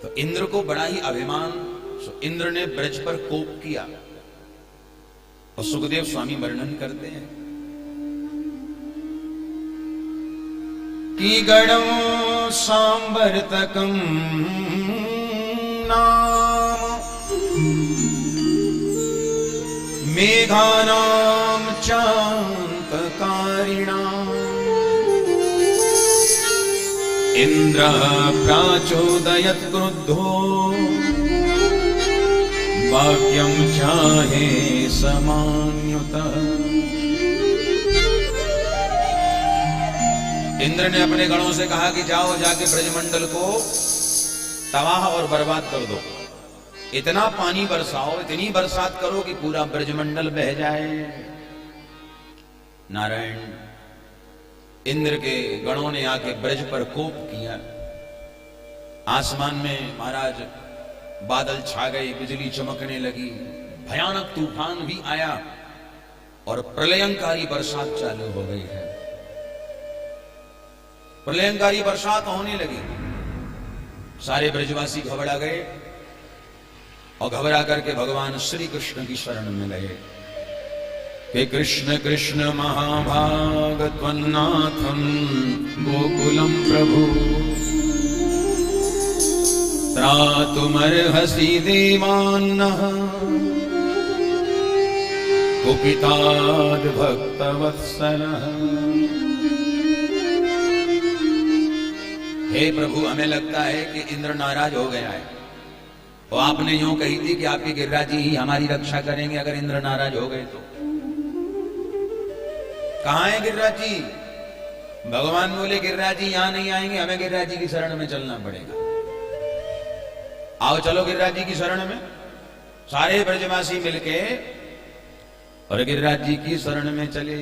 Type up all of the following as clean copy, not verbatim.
तो इंद्र को बड़ा ही अभिमान, सो इंद्र ने ब्रज पर कोप किया। और सुखदेव स्वामी वर्णन करते हैं कि गणम सांवर्तकम नाम मेघानाम चांतकारिणाम इंद्र प्राचोदयत् क्रुद्धो वाक्यम चाहे समान्युतः। इंद्र ने अपने गणों से कहा कि जाओ जाके ब्रजमंडल को तबाह और बर्बाद कर दो, इतना पानी बरसाओ, इतनी बरसात करो कि पूरा ब्रजमंडल बह जाए। नारायण, इंद्र के गणों ने आके ब्रज पर कोप किया। आसमान में महाराज बादल छा गए, बिजली चमकने लगी, भयानक तूफान भी आया और प्रलयंकारी बरसात चालू हो गई है। प्रलयंकारी बरसात होने लगी, सारे ब्रजवासी घबरा गए और घबरा करके भगवान श्री कृष्ण की शरण में गए कि कृष्ण कृष्ण महाभाग त्वन्नाथं गोकुलम प्रभु त्रातुमर्हसि देवान्नः कुपिताद् भक्तवत्सलः। हे प्रभु, हमें लगता है कि इंद्र नाराज हो गया है। और आपने यूं कही थी कि आपके गिरिराज जी ही हमारी रक्षा करेंगे अगर इंद्र नाराज हो गए तो। कहां है गिरिराज जी? भगवान बोले गिरिराज जी यहां नहीं आएंगे, हमें गिरिराज जी की शरण में चलना पड़ेगा। आओ चलो गिरिराज जी की शरण में। सारे ब्रजवासी मिलके और गिरिराज जी की शरण में चले।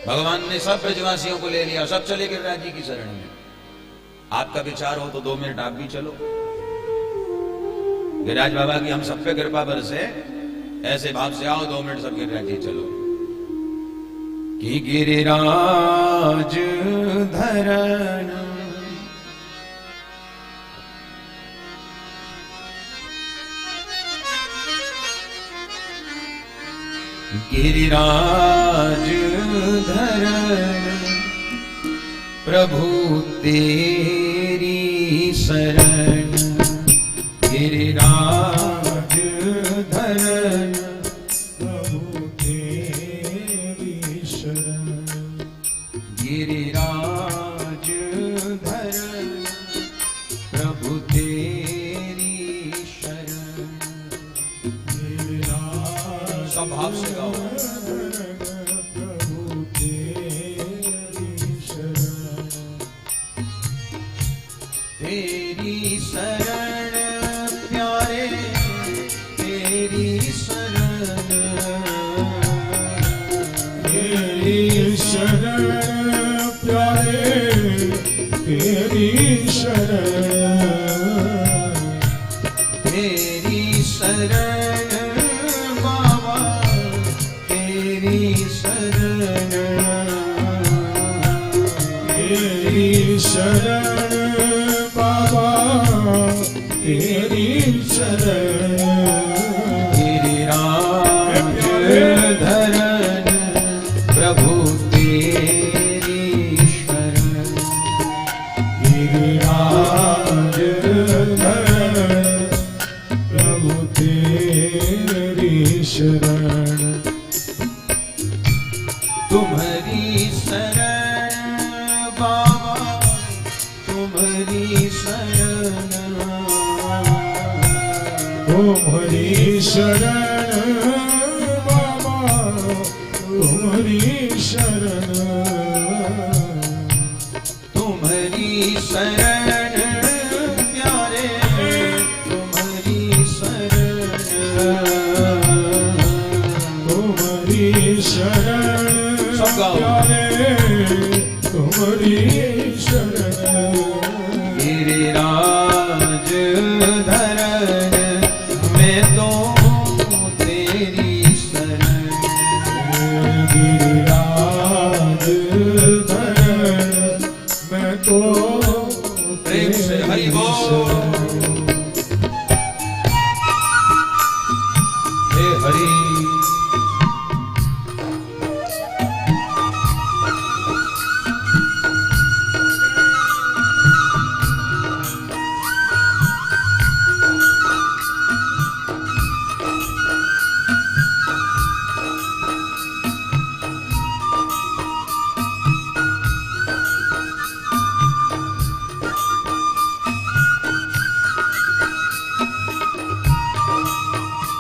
भगवान ने सब ब्रजवासियों को ले लिया, सब चले गिरिराज जी की शरण में। आपका विचार हो तो 2 मिनट आप भी चलो। गिरिराज बाबा की हम सब पे कृपा बरसे, ऐसे भाव से आओ 2 मिनट सब गिरिराज जी चलो। कि गिरिराज धरण गिरिराज धरण प्रभु तेरी शरण। गिरिराज धरण प्रभु तेरी शरण। गिरिराज धरण प्रभु तेरी शरण। गिरिराज सब भाव से गाओ। प्रभु तेरी शरण। तेरी शरण प्यारे, तेरी शरण। तेरी शरण प्यारे, तेरी शरण। तेरी शरण बाबा, तेरी शरण। तेरी शरण बाबा, तेरी शरण। गिरिराज धरण प्रभु तेरी शरण। गिरिराज धरण प्रभु तेरी शरण। तुम्हारी शरण बाबा, तुम्हारी शरण। तुम्हारी शरण बाबा, तुम्हारी शरण। तुम्हारी शरण प्यारे, तुम्हारी शरण। तुम्हारी शरण प्यारे, तुम्हारी शरण। गिरिराज धरण मैं तो तेरी शरण। गिरिराज धरण मैं तो प्रेम से हरि बोल। हे हरि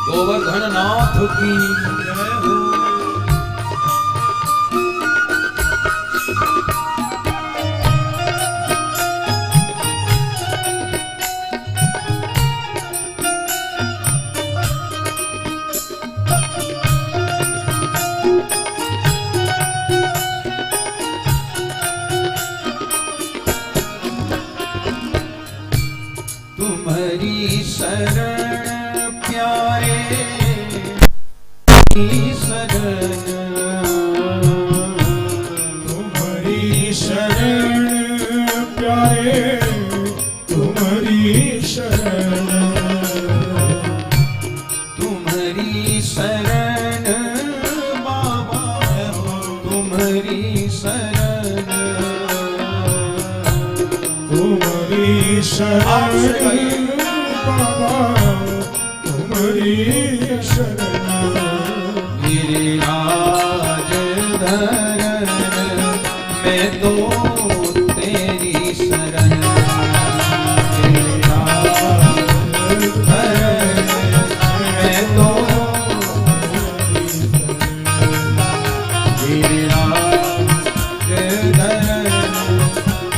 गोवर्धन नाथ की जय हो। तुम्हारी शरण प्यारे शरण, तुम्हारी शरण प्यारे तुम्हारी शरण, तुम्हारी शरण बाबा तुम्हारी शरण, तुम्हारी शरण बाबा तुम्हारी शरण, गिरिराज धरण मैं तो तेरी शरण, गिरिराज धरण मैं तो गिरिराज धरण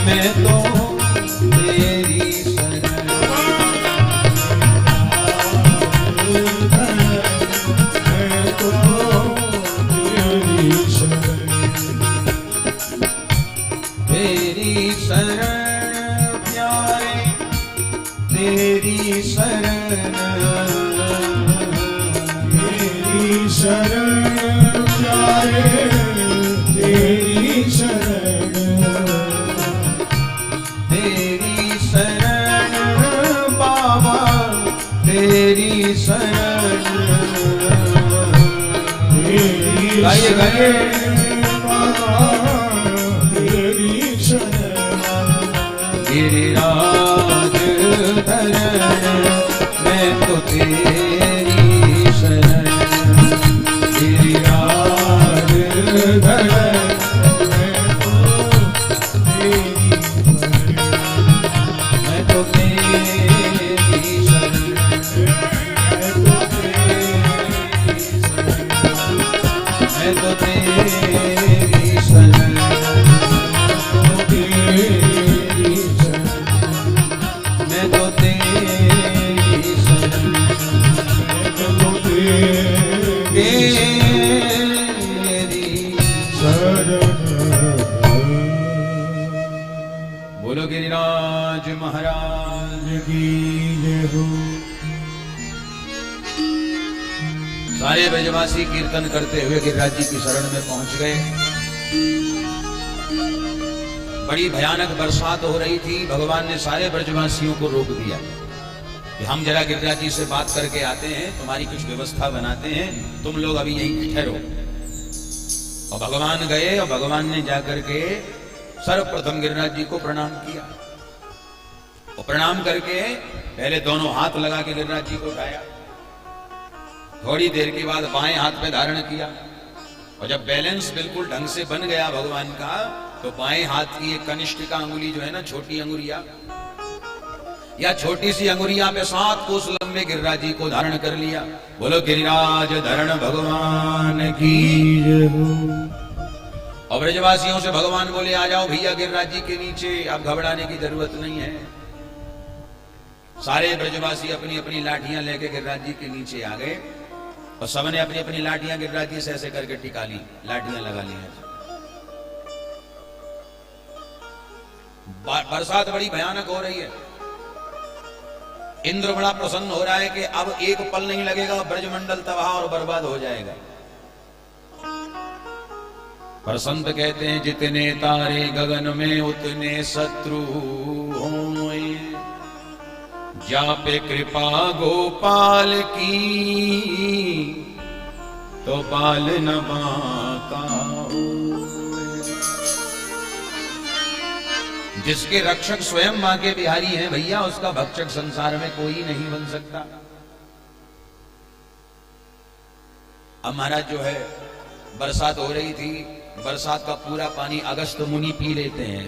मैं तो तेरी शरण, तेरी शरण प्यारे तेरी शरण, तेरी शरण प्यारे तेरी शरण, तेरी शरण बाबा तेरी शरण, गाइए गाइए गिरिराज धरण मैं तो तेरी शरण, गिरिराज धरण मैं तो तेरी शरण, मैं तो तेरी शरण, मैं तो तेरी शरण, बोलो गिरिराज महाराज की जय हो। सारे ब्रजवासी कीर्तन करते हुए गिरिराज जी की शरण में पहुंच गए। बड़ी भयानक बरसात हो रही थी। भगवान ने सारे ब्रजवासियों को रोक दिया कि हम जरा गिरिराज जी से बात करके आते हैं, तुम्हारी कुछ व्यवस्था बनाते हैं, तुम लोग अभी यहीं ठहरो। और भगवान गए और भगवान ने जाकर के सर्वप्रथम गिरिराज जी को प्रणाम किया और प्रणाम करके पहले दोनों हाथ लगा के गिरिराज जी को उठाया। थोड़ी देर के बाद बाएं हाथ पे धारण किया और जब बैलेंस बिल्कुल ढंग से बन गया भगवान का, तो बाएं हाथ की एक कनिष्ठिका अंगुली जो है ना, छोटी अंगुरिया या छोटी सी अंगुरिया पे 7 कोस लंबे गिरिराज जी को धारण कर लिया। बोलो गिरिराज धरण भगवान की जय हो। और ब्रजवासियों से भगवान बोले आ जाओ भैया गिरिराज जी के नीचे, अब घबराने की जरूरत नहीं है। सारे ब्रजवासी अपनी अपनी लाठियां लेके गिरिराज जी के नीचे आ गए और सबने अपनी अपनी लाठियां गिरिराज जी से ऐसे करके टिका ली, लाठियां लगा ली हैं। बरसात बड़ी भयानक हो रही है। इंद्र बड़ा प्रसन्न हो रहा है कि अब एक पल नहीं लगेगा, ब्रजमंडल तबाह और बर्बाद हो जाएगा। पर संत कहते हैं जितने तारे गगन में उतने शत्रु हों जा पे कृपा गोपाल की, तो बाल न बांका होए। जिसके रक्षक स्वयं मां के बिहारी हैं भैया, उसका भक्षक संसार में कोई नहीं बन सकता। अब महाराज जो है, बरसात हो रही थी, बरसात का पूरा पानी अगस्त मुनि पी लेते हैं,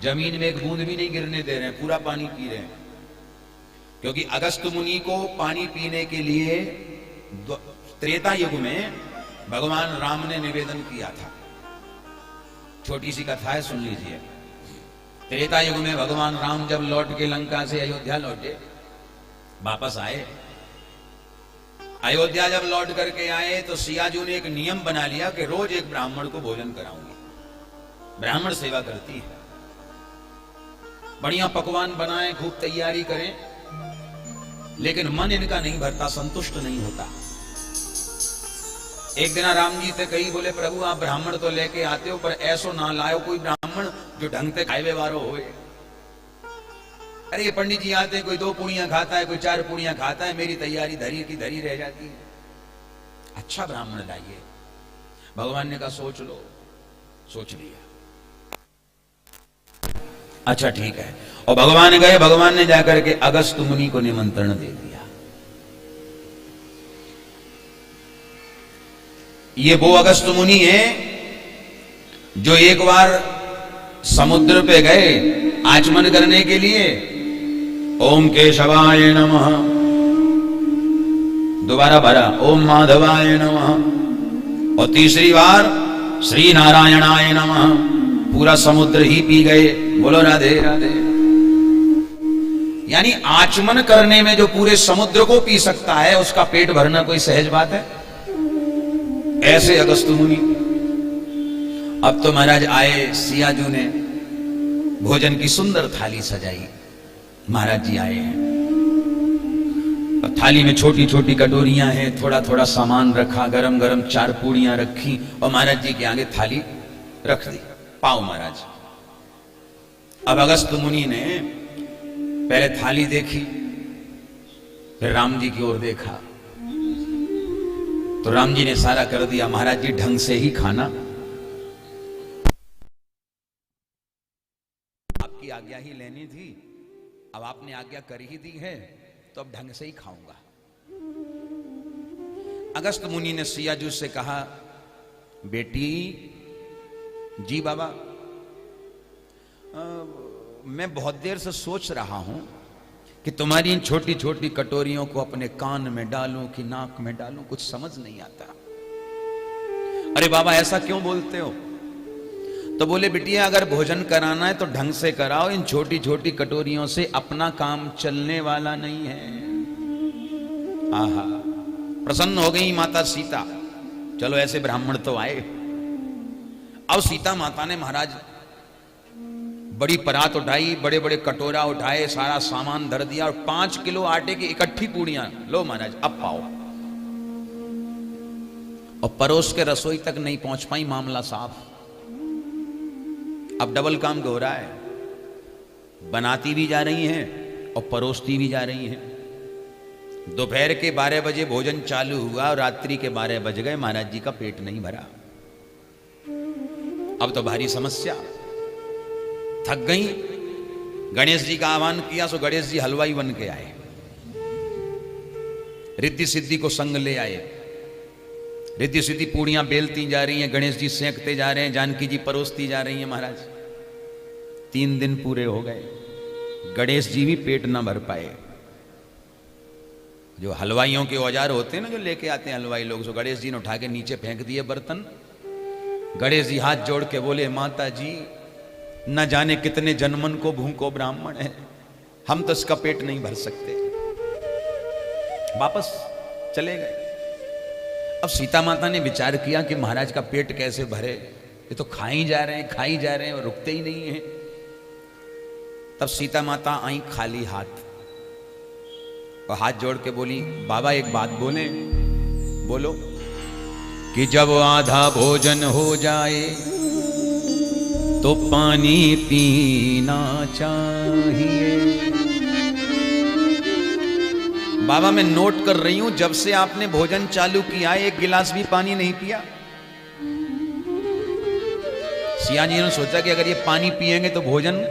जमीन में एक बूंद भी नहीं गिरने दे रहे हैं, पूरा पानी पी रहे हैं। क्योंकि अगस्त मुनि को पानी पीने के लिए त्रेता युग में भगवान राम ने निवेदन किया था। छोटी सी कथा है, सुन लीजिए। त्रेता युग में भगवान राम जब लौट के लंका से अयोध्या लौटे, वापस आए, अयोध्या जब लौट करके आए तो सियाजू ने एक नियम बना लिया कि रोज एक ब्राह्मण को भोजन कराऊंगी। ब्राह्मण सेवा करती है, बढ़िया पकवान बनाएं, खूब तैयारी करें, लेकिन मन इनका नहीं भरता, संतुष्ट नहीं होता। एक दिन राम जी से कही, बोले प्रभु आप ब्राह्मण तो लेके आते हो, पर ऐसो ना लाओ कोई ब्राह्मण जो ढंग से खाए वारो होए। अरे ये पंडित जी आते हैं, कोई 2 पूड़ियां खाता है, कोई 4 पूड़ियां खाता है, मेरी तैयारी धरी की धरी रह जाती है। अच्छा ब्राह्मण लाइए। भगवान ने कहा सोच लो। सोच लिया, अच्छा ठीक है। और भगवान गए, भगवान ने जाकर के अगस्त मुनि को निमंत्रण दे दिया। ये वो अगस्त मुनि है जो एक बार समुद्र पे गए आचमन करने के लिए, ओम केशवाय नमः, दोबारा भरा ओम माधवाय नमः, और तीसरी बार श्री नारायणाय नमः, पूरा समुद्र ही पी गए। बोलो राधे राधे। यानी आचमन करने में जो पूरे समुद्र को पी सकता है, उसका पेट भरना कोई सहज बात है? ऐसे अगस्त मुनि। अब तो महाराज आए, सियाजू ने भोजन की सुंदर थाली सजाई, महाराज जी आए हैं। थाली में छोटी छोटी कटोरियां हैं, थोड़ा थोड़ा सामान रखा, गरम गरम 4 पूड़ियां रखी और महाराज जी के आगे थाली रख दी। पाओ महाराज। अब अगस्त मुनि ने पहले थाली देखी, फिर राम जी की ओर देखा, तो राम जी ने सारा कर दिया, महाराज जी ढंग से ही खाना, आपकी आज्ञा ही लेनी थी, अब आपने आज्ञा कर ही दी है, तो अब ढंग से ही खाऊंगा। अगस्त मुनि ने सियाजू से कहा, बेटी जी बाबा, मैं बहुत देर से सोच रहा हूं कि तुम्हारी इन छोटी छोटी कटोरियों को अपने कान में डालूं कि नाक में डालूं, कुछ समझ नहीं आता। अरे बाबा ऐसा क्यों बोलते हो? तो बोले बिटिया अगर भोजन कराना है तो ढंग से कराओ, इन छोटी छोटी कटोरियों से अपना काम चलने वाला नहीं है। आहा, प्रसन्न हो गई माता सीता। चलो ऐसे ब्राह्मण तो आए। अब सीता माता ने महाराज बड़ी परात उठाई, बड़े बड़े कटोरा उठाए, सारा सामान धर दिया और 5 किलो आटे की इकट्ठी पूड़ियां, लो महाराज अब पाओ। और परोस के रसोई तक नहीं पहुंच पाई, मामला साफ। अब डबल काम हो रहा है, बनाती भी जा रही हैं और परोसती भी जा रही हैं। दोपहर के 12 बजे भोजन चालू हुआ और रात्रि के 12 बज गए, महाराज जी का पेट नहीं भरा। अब तो भारी समस्या, थक गई। गणेश जी का आह्वान किया, सो गणेश जी हलवाई बन के आए, रिद्धि सिद्धि को संग ले आए। रिद्धि सिद्धि पूड़ियां बेलती जा रही हैं, गणेश जी सेंकते जा रहे हैं, जानकी जी परोसती जा रही हैं। महाराज 3 दिन पूरे हो गए, गणेश जी भी पेट ना भर पाए। जो हलवाइयों के औजार होते हैं ना, जो लेके आते हैं हलवाई लोग, सो गणेश जी ने उठा के नीचे फेंक दिए बर्तन। गणेश जी हाथ जोड़ के बोले, माता जी न जाने कितने जन्मन को भूखो ब्राह्मण है, हम तो इसका पेट नहीं भर सकते। वापस चले गए। अब सीता माता ने विचार किया कि महाराज का पेट कैसे भरे, ये तो खाई जा रहे हैं खाई जा रहे हैं और रुकते ही नहीं है। तब सीता माता आई खाली हाथ और हाथ जोड़ के बोली, बाबा एक बात बोले। बोलो। कि जब आधा भोजन हो जाए तो पानी पीना चाहिए। बाबा मैं नोट कर रही हूं, जब से आपने भोजन चालू किया एक गिलास भी पानी नहीं पिया। सिया जी ने सोचा कि अगर ये पानी पिएंगे तो भोजन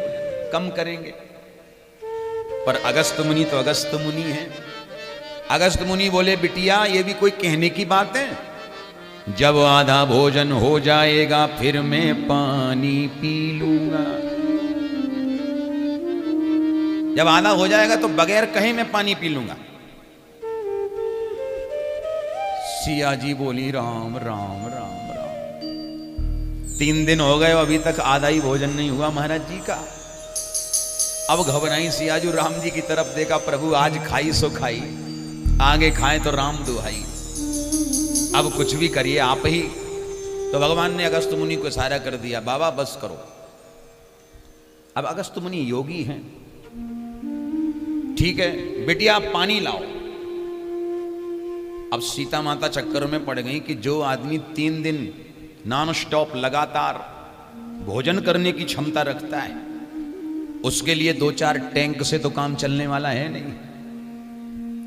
कम करेंगे, पर अगस्त मुनि तो अगस्त मुनि है। अगस्त मुनि बोले बिटिया ये भी कोई कहने की बात है, जब आधा भोजन हो जाएगा फिर मैं पानी पी लूंगा। जब आधा हो जाएगा तो बगैर कहे मैं पानी पी लूंगा। सिया जी बोली राम राम राम राम। 3 दिन हो गए अभी तक आधा ही भोजन नहीं हुआ महाराज जी का। अब घबराई सियाजू राम जी की तरफ देखा, प्रभु आज खाई सो खाई, आगे खाए तो राम दुहाई, अब कुछ भी करिए आप ही। तो भगवान ने अगस्त मुनि को इशारा कर दिया, बाबा बस करो। अब अगस्त मुनि योगी हैं, ठीक है बिटिया आप पानी लाओ। अब सीता माता चक्कर में पड़ गई कि जो आदमी 3 दिन नॉन स्टॉप लगातार भोजन करने की क्षमता रखता है, उसके लिए 2-4 टैंक से तो काम चलने वाला है नहीं।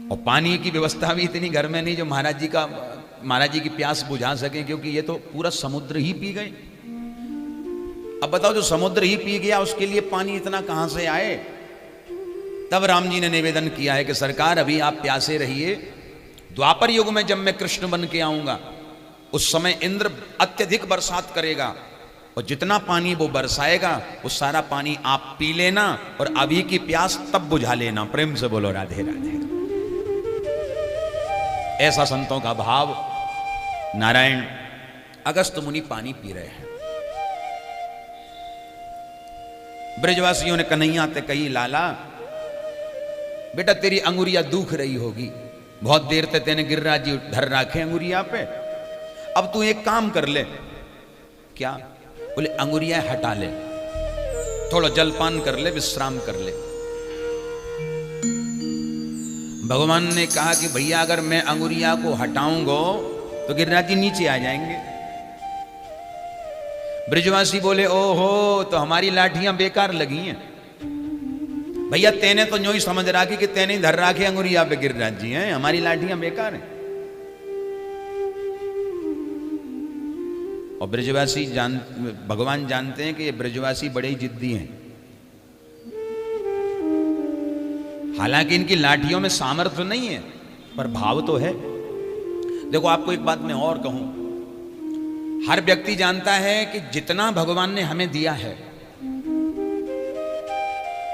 और पानी की व्यवस्था भी इतनी घर में नहीं जो महाराज जी की प्यास बुझा सके, क्योंकि ये तो पूरा समुद्र ही पी गए। अब बताओ जो समुद्र ही पी गया उसके लिए पानी इतना कहां से आए। तब राम जी ने निवेदन किया है कि सरकार अभी आप प्यासे रहिए, द्वापर युग में जब मैं कृष्ण बन के आऊंगा उस समय इंद्र अत्यधिक बरसात करेगा और जितना पानी वो बरसाएगा वो सारा पानी आप पी लेना और अभी की प्यास तब बुझा लेना। प्रेम से बोलो राधे राधे। ऐसा संतों का भाव। नारायण अगस्त मुनि पानी पी रहे हैं। ब्रजवासियों ने कन्हैया ते कही, लाला बेटा तेरी अंगुरिया दुख रही होगी, बहुत देर तक तेने गिरिराज जी धर रखे अंगुरिया पे, अब तू एक काम कर ले। क्या? बोले अंगुरिया हटा ले, थोड़ा जलपान कर ले, विश्राम कर ले। भगवान ने कहा कि भैया अगर मैं अंगुरिया को हटाऊंगा तो गिरिराज जी नीचे आ जाएंगे। ब्रजवासी बोले ओहो तो हमारी लाठियां बेकार लगी हैं। भैया तेने तो यूं ही समझ रखी कि तेने धर रखे अंगुरिया पे गिरिराज जी हैं, हमारी लाठियां बेकार हैं। और ब्रजवासी भगवान जानते हैं कि ये ब्रजवासी बड़े ही जिद्दी हैं। हालांकि इनकी लाठियों में सामर्थ्य नहीं है पर भाव तो है। देखो आपको एक बात मैं और कहूं, हर व्यक्ति जानता है कि जितना भगवान ने हमें दिया है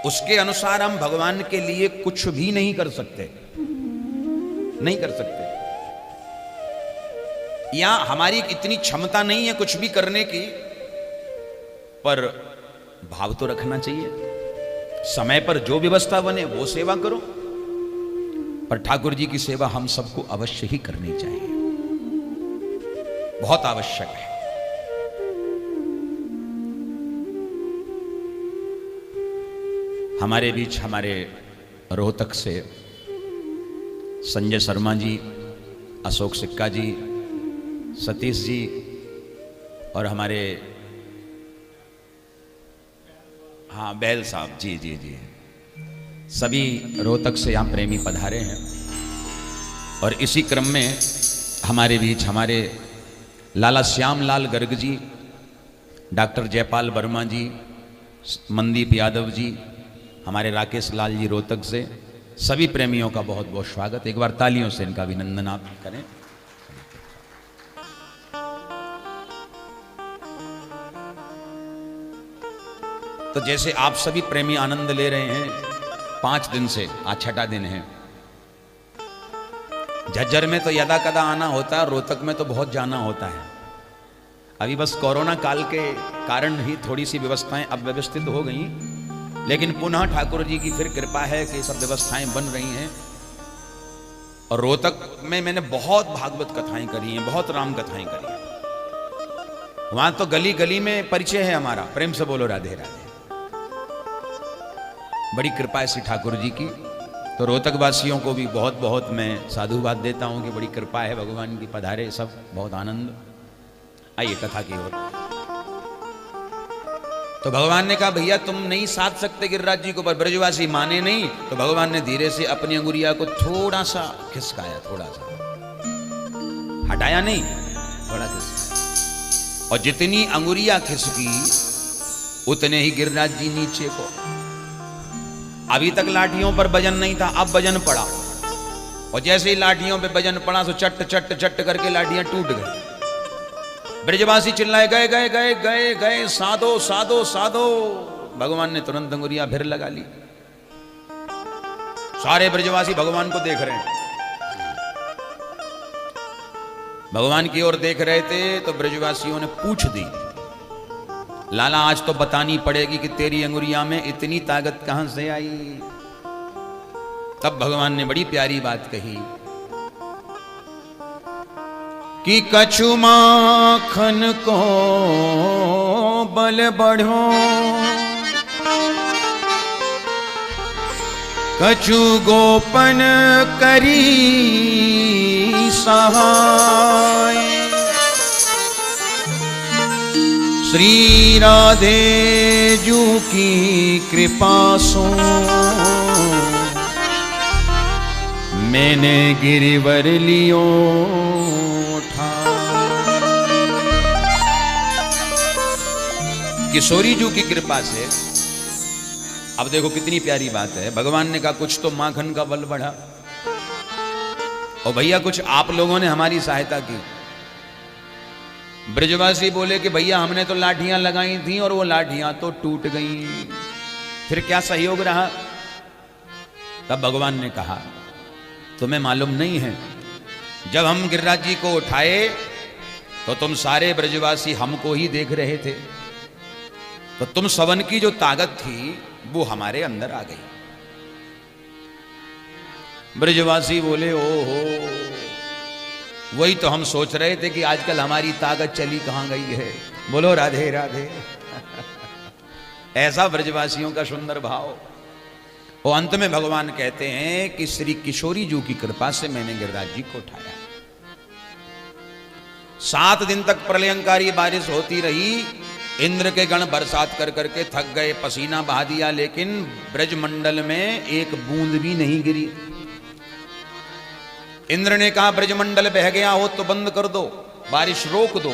उसके अनुसार हम भगवान के लिए कुछ भी नहीं कर सकते, नहीं कर सकते, या हमारी इतनी क्षमता नहीं है कुछ भी करने की, पर भाव तो रखना चाहिए। समय पर जो व्यवस्था बने वो सेवा करो, पर ठाकुर जी की सेवा हम सबको अवश्य ही करनी चाहिए, बहुत आवश्यक है। हमारे बीच हमारे रोहतक से संजय शर्मा जी, अशोक सिक्का जी, सतीश जी और हमारे हाँ बैल साहब जी जी जी, सभी रोहतक से यहाँ प्रेमी पधारे हैं। और इसी क्रम में हमारे बीच हमारे लाला श्याम लाल गर्ग जी, डॉक्टर जयपाल वर्मा जी, मनदीप यादव जी, हमारे राकेश लाल जी रोहतक से, सभी प्रेमियों का बहुत बहुत स्वागत। एक बार तालियों से इनका अभिनंदन आप करें। तो जैसे आप सभी प्रेमी आनंद ले रहे हैं 5 दिन से, आज 6ठा दिन है। झज्जर में तो यदा कदा आना होता है, रोहतक में तो बहुत जाना होता है। अभी बस कोरोना काल के कारण ही थोड़ी सी व्यवस्थाएं अब व्यवस्थित हो गई, लेकिन पुनः ठाकुर जी की फिर कृपा है कि सब व्यवस्थाएं बन रही हैं। और रोहतक में मैंने बहुत भागवत कथाएं करी हैं, बहुत राम कथाएं करी हैं। वहां तो गली गली में परिचय है हमारा। प्रेम से बोलो राधे राधे। बड़ी कृपा है श्री ठाकुर जी की। तो रोहतक वासियों को भी बहुत बहुत मैं साधुवाद देता हूं कि बड़ी कृपा है भगवान की, पधारे सब, बहुत आनंद। आइए कथा की ओर। तो भगवान ने कहा भैया तुम नहीं साध सकते गिरिराज जी को, पर ब्रजवासी माने नहीं, तो भगवान ने धीरे से अपनी अंगुरिया को थोड़ा सा खिसकाया, थोड़ा सा हटाया नहीं, थोड़ा खिसकाया, और जितनी अंगुरिया खिसकी उतने ही गिरिराज जी नीचे को। अभी तक लाठियों पर वजन नहीं था, अब वजन पड़ा, और जैसे ही लाठियों पे वजन पड़ा तो चट चट चट करके लाठियां टूट गई। ब्रजवासी चिल्लाए गए गए गए गए गए, साधो साधो साधो। भगवान ने तुरंत अंगुरियां फिर लगा ली। सारे ब्रजवासी भगवान को देख रहे हैं, भगवान की ओर देख रहे थे। तो ब्रजवासियों ने पूछ दी, लाला आज तो बतानी पड़ेगी कि तेरी अंगुरिया में इतनी ताकत कहां से आई। तब भगवान ने बड़ी प्यारी बात कही कि कछु माखन को बल बढ़ो, कछु गोपन करी सहाय। श्री राधे जू की कृपा सो मैंने गिरिवर लियो था। किशोरी जू की कृपा से, अब देखो कितनी प्यारी बात है। भगवान ने कहा कुछ तो माखन का बल बढ़ा, और भैया कुछ आप लोगों ने हमारी सहायता की। ब्रजवासी बोले कि भैया हमने तो लाठियां लगाई थी और वो लाठियां तो टूट गई, फिर क्या सहयोग रहा। तब भगवान ने कहा तुम्हें मालूम नहीं है, जब हम गिरिराज जी को उठाए तो तुम सारे ब्रजवासी हमको ही देख रहे थे, तो तुम सवन की जो ताकत थी वो हमारे अंदर आ गई। ब्रजवासी बोले ओहो, वही तो हम सोच रहे थे कि आजकल हमारी ताकत चली कहां गई है। बोलो राधे राधे। ऐसा ब्रजवासियों का सुंदर भाव। और अंत में भगवान कहते हैं कि श्री किशोरी जी की कृपा से मैंने गिरिराज जी को उठाया। 7 दिन तक प्रलयंकारी बारिश होती रही, इंद्र के गण बरसात कर करके थक गए, पसीना बहा दिया, लेकिन ब्रजमंडल में एक बूंद भी नहीं गिरी। इंद्र ने कहा ब्रजमंडल बह गया हो तो बंद कर दो, बारिश रोक दो।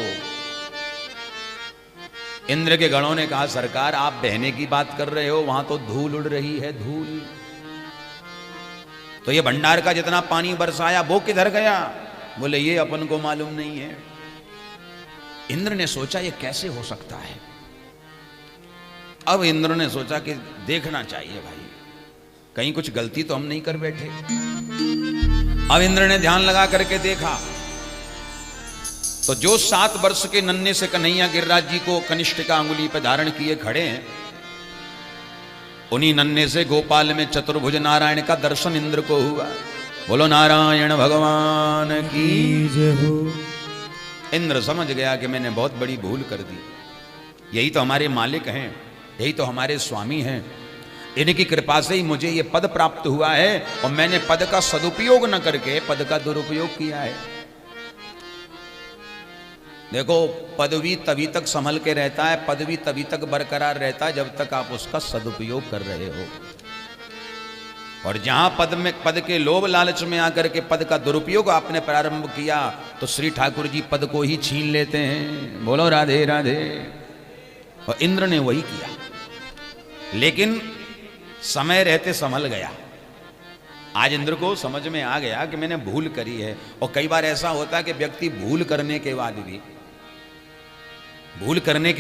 इंद्र के गणों ने कहा सरकार आप बहने की बात कर रहे हो, वहां तो धूल उड़ रही है, धूल। तो ये भंडार का जितना पानी बरसाया वो किधर गया? बोले ये अपन को मालूम नहीं है। इंद्र ने सोचा ये कैसे हो सकता है। अब इंद्र ने सोचा कि देखना चाहिए भाई, कहीं कुछ गलती तो हम नहीं कर बैठे। अब इंद्र ने ध्यान लगा करके देखा तो जो 7 वर्ष के नन्हे से कन्हैया गिरिराज जी को कनिष्ठ का अंगुली पर धारण किए खड़े हैं, उन्हीं नन्हे से गोपाल में चतुर्भुज नारायण का दर्शन इंद्र को हुआ। बोलो नारायण भगवान की जय हो। इंद्र समझ गया कि मैंने बहुत बड़ी भूल कर दी। यही तो हमारे मालिक हैं, यही तो हमारे स्वामी हैं, इनकी कृपा से ही मुझे ये पद प्राप्त हुआ है, और मैंने पद का सदुपयोग न करके पद का दुरुपयोग किया है। देखो पदवी तभी तक संभल के रहता है, पदवी तभी तक बरकरार रहता है जब तक आप उसका सदुपयोग कर रहे हो। और जहां पद के लोभ लालच में आकर के पद का दुरुपयोग आपने प्रारंभ किया तो श्री ठाकुर जी पद को ही छीन लेते हैं। बोलो राधे राधे। और इंद्र ने वही किया, लेकिन समय रहते संभल गया। आज इंद्र को समझ में आ गया कि मैंने भूल करी है। और कई बार ऐसा होता है कि व्यक्ति भूल करने के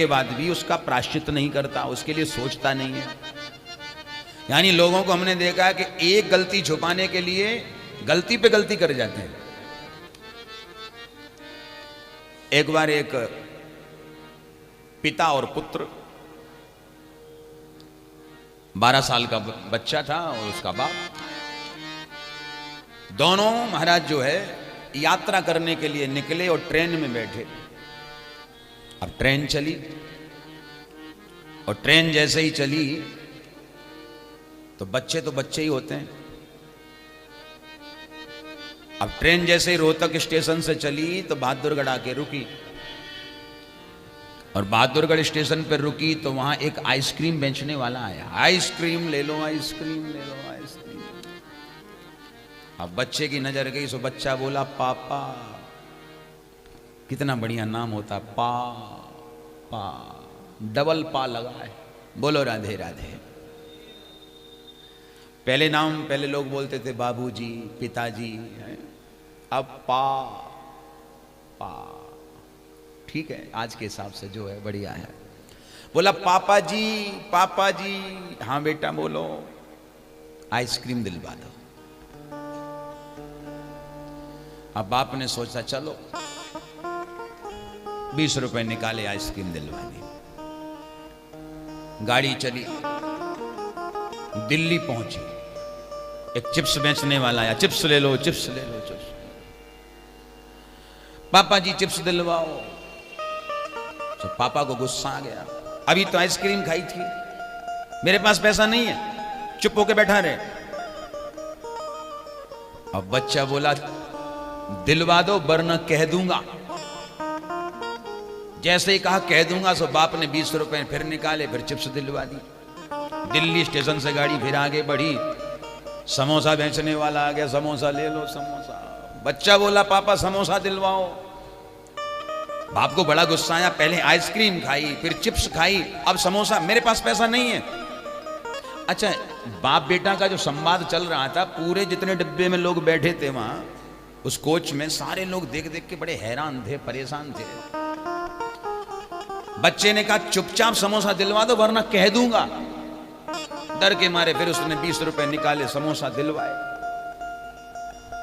बाद भी उसका प्रायश्चित नहीं करता, उसके लिए सोचता नहीं है। यानी लोगों को हमने देखा है कि एक गलती छुपाने के लिए गलती पे गलती कर जाते हैं। एक बार एक पिता और पुत्र, 12 साल का बच्चा था और उसका बाप, दोनों महाराज जो है यात्रा करने के लिए निकले और ट्रेन में बैठे। अब ट्रेन चली और ट्रेन जैसे ही चली तो बच्चे ही होते हैं। अब ट्रेन जैसे ही रोहतक स्टेशन से चली तो बहादुरगढ़ आके रुकी। और बहादुरगढ़ स्टेशन पर रुकी तो वहां एक आइसक्रीम बेचने वाला आया। आइसक्रीम ले लो, आइसक्रीम ले लो, आइसक्रीम। अब बच्चे की नजर गई सो बच्चा बोला पापा। कितना बढ़िया नाम होता, पा पा, डबल पा लगा है। बोलो राधे राधे। पहले नाम पहले लोग बोलते थे बाबूजी, पिताजी, अब पा पा। ठीक है, आज के हिसाब से जो है बढ़िया है। बोला पापा जी, पापा जी। हाँ बेटा बोलो। आइसक्रीम दिलवा दो। अब बाप ने सोचा चलो 20 रुपए निकाले, आइसक्रीम दिलवानी। गाड़ी चली, दिल्ली पहुंची। एक चिप्स बेचने वाला आया, चिप्स ले लो, चिप्स ले लो, चिप्स। पापा जी चिप्स दिलवाओ। तो पापा को गुस्सा आ गया, अभी तो आइसक्रीम खाई थी, मेरे पास पैसा नहीं है, चुप होके बैठा रहे। अब बच्चा बोला दिलवा दो वरना कह दूंगा। जैसे ही कहा कह दूंगा, सो बाप ने 20 रुपए फिर निकाले, फिर चिप्स दिलवा दी। दिल्ली स्टेशन से गाड़ी फिर आगे बढ़ी, समोसा बेचने वाला आ गया, समोसा ले लो, समोसा। बच्चा बोला पापा समोसा दिलवाओ। बाप को बड़ा गुस्सा आया, पहले आइसक्रीम खाई, फिर चिप्स खाई, अब समोसा, मेरे पास पैसा नहीं है। अच्छा, बाप बेटा का जो संवाद चल रहा था, पूरे जितने डिब्बे में लोग बैठे थे वहां उस कोच में, सारे लोग देख देख के बड़े हैरान थे, परेशान थे। बच्चे ने कहा चुपचाप समोसा दिलवा दो वरना कह दूंगा। डर के मारे फिर उसने 20 रुपए निकाले, समोसा दिलवाए।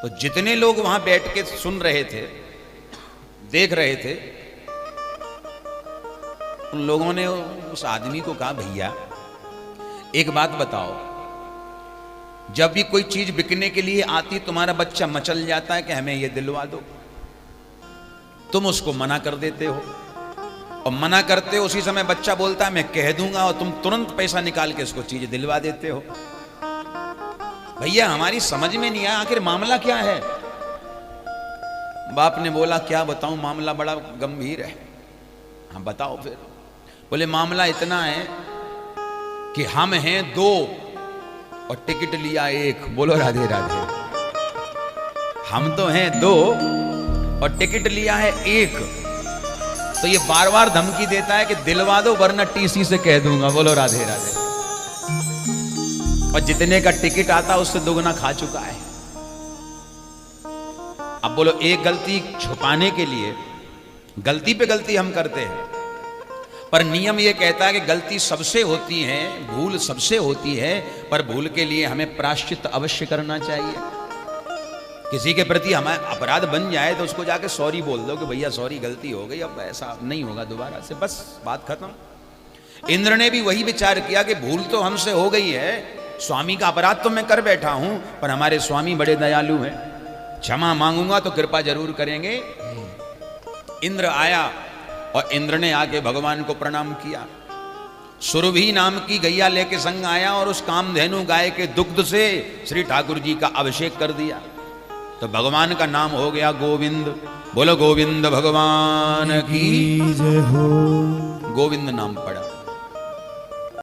तो जितने लोग वहां बैठ के सुन रहे थे, देख रहे थे, उन लोगों ने उस आदमी को कहा भैया एक बात बताओ, जब भी कोई चीज बिकने के लिए आती तुम्हारा बच्चा मचल जाता है कि हमें ये दिलवा दो, तुम उसको मना कर देते हो, और मना करते हो उसी समय बच्चा बोलता है मैं कह दूंगा, और तुम तुरंत पैसा निकाल के उसको चीज दिलवा देते हो। भैया हमारी समझ में नहीं आया, आखिर मामला क्या है। बाप ने बोला क्या बताऊं, मामला बड़ा गंभीर है। हाँ बताओ फिर। बोले मामला इतना है कि हम हैं 2 और टिकट लिया 1। बोलो राधे राधे। हम तो हैं 2 और टिकट लिया है 1। तो ये बार बार धमकी देता है कि दिलवा दो वरना टीसी से कह दूंगा। बोलो राधे राधे। और जितने का टिकट आता उससे दोगुना खा चुका है। अब बोलो, एक गलती छुपाने के लिए गलती पे गलती हम करते हैं, पर नियम यह कहता है कि गलती सबसे होती है, भूल सबसे होती है, पर भूल के लिए हमें प्रायश्चित अवश्य करना चाहिए। किसी के प्रति हमारा अपराध बन जाए तो उसको जाके सॉरी बोल दो कि भैया सॉरी गलती हो गई, अब ऐसा नहीं होगा दोबारा से, बस बात खत्म। इंद्र ने भी वही विचार किया कि भूल तो हमसे हो गई है, स्वामी का अपराध तो मैं कर बैठा हूं, पर हमारे स्वामी बड़े दयालु हैं, क्षमा मांगूंगा तो कृपा जरूर करेंगे। इंद्र आया और इंद्र ने आके भगवान को प्रणाम किया। सुरभि नाम की गैया लेके संग आया और उस कामधेनु गाय के दुग्ध से श्री ठाकुर जी का अभिषेक कर दिया, तो भगवान का नाम हो गया गोविंद। बोलो गोविंद भगवान की जय हो। गोविंद नाम पड़ा।